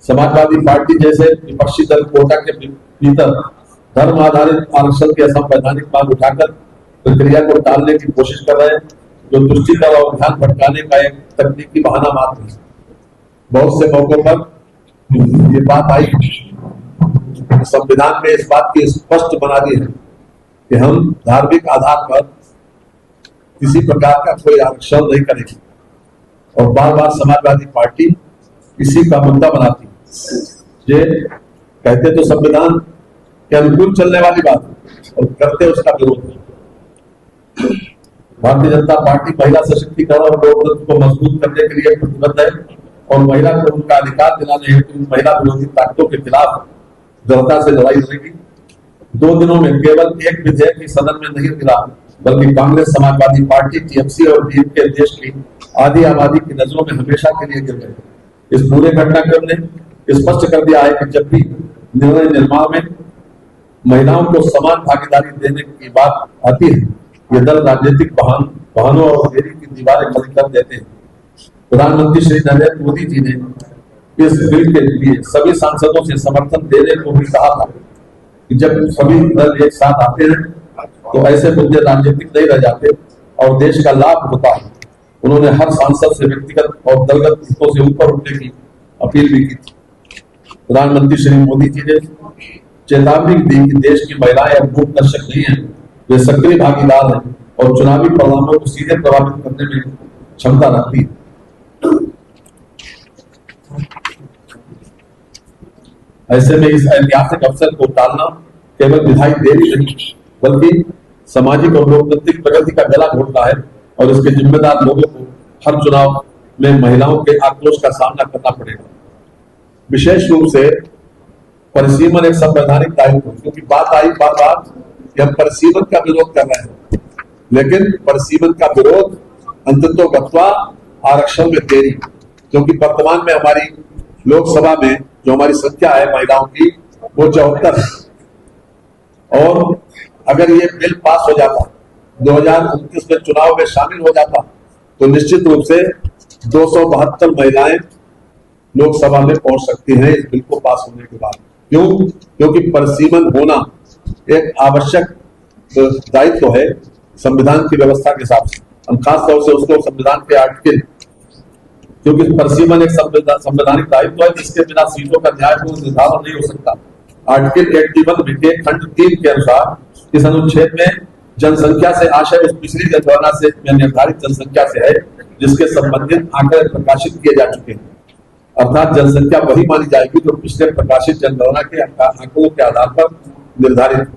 Samajwadi party जैसे विपक्षी दल कोटा के भीतर धर्म आधारित आरक्षण की असंवैधानिक मांग उठाकर प्रक्रिया को टालने की कोशिश कर रहे हैं, जो तुष्टिकर और ध्यान भटकाने का एक तकनीकी बहाना मात्र है। बहुत से मौकों पर ये बात आई, संविधान में इस बात की स्पष्ट बना दी है कि हम धार्मिक आधार पर किसी प्रकार का कोई आरक्षण नहीं करेंगे, और बार बार समाजवादी पार्टी इसी का मुद्दा बनाती है। ये कहते तो संविधान के अनुकूल चलने वाली बात है और करते उसका विरोध। भारतीय जनता पार्टी महिला सशक्तिकरण और लोकतंत्र को मजबूत करने के लिए प्रतिबद्ध है और महिला को उनका अधिकार दिलाने हेतु महिला विरोधी ताकतों के खिलाफ दृढ़ता से लड़ाई लड़ेगी। 2 दिनों में केवल एक विधेयक ही सदन में नहीं गिरा, बल्कि कांग्रेस, समाजवादी पार्टी, टीएमसी और डीएमके देश की आधी आबादी की नजरों में हमेशा के लिए गिर गए। इस पूरे घटनाक्रम ने स्पष्ट कर दिया है कि जब भी निर्णय निर्माण में महिलाओं को समान भागीदारी देने की बात आती है, ये दल राजनीतिक बहानों और देरी की दीवारें खड़ी कर देते हैं। प्रधानमंत्री श्री नरेंद्र मोदी जी ने इस बिल के लिए सभी सांसदों से समर्थन देने को भी कहा था कि जब सभी दल एक साथ आते हैं तो ऐसे मुद्दे राजनीतिक नहीं रह जाते और देश का लाभ होता है। उन्होंने हर सांसद से व्यक्तिगत और दलगत हितों से ऊपर उठने की अपील भी की थी। प्रधानमंत्री श्री मोदी जी ने चेतावनी दी कि देश की महिलाएं अब मूक दर्शक नहीं है, वे सक्रिय भागीदार हैं और चुनावी परिणामों को सीधे प्रभावित करने में क्षमता रखती है। ऐसे में इस ऐतिहासिक अवसर को टालना केवल विधायी देरी नहीं, बल्कि सामाजिक और लोकतांत्रिक प्रगति का गला घोटना है और इसके जिम्मेदार लोगों को हर चुनाव में महिलाओं के आक्रोश का सामना करना पड़ेगा। विशेष रूप से परिसीमन एक संवैधानिक दायित्व है, क्योंकि बात आई बार बार कि हम परिसीमन का विरोध कर रहे हैं, लेकिन परिसीमन का विरोध अंततोगत्वा आरक्षण में देरी, क्योंकि वर्तमान में हमारी लोकसभा में जो हमारी संख्या है महिलाओं की वो 74 है, और अगर ये बिल पास हो जाता, 2029 में चुनाव में शामिल हो जाता, तो निश्चित रूप से 272 महिलाएं लोकसभा में पहुंच सकती हैं इस बिल को पास होने के बाद। क्यों? क्योंकि परिसीमन होना एक आवश्यक दायित्व है संविधान की व्यवस्था के हिसाब से। हम खास तौर से उसको संविधान के आर्टिकल, क्योंकि परिसीमन एक संवैधानिक दायित्व है जिसके बिना सीटों का न्यायपूर्ण निर्धारण नहीं हो सकता। आर्टिकल 81 के खंड 3 के अनुसार इस अनुच्छेद में जनसंख्या से आशय उस पिछली जनगणना से निर्धारित जनसंख्या से है जिसके संबंधित आंकड़े प्रकाशित किए जा चुके हैं। अर्थात जनसंख्या वही मानी जाएगी जो पिछले प्रकाशित जनगणना के आंकड़ों के आधार पर निर्धारित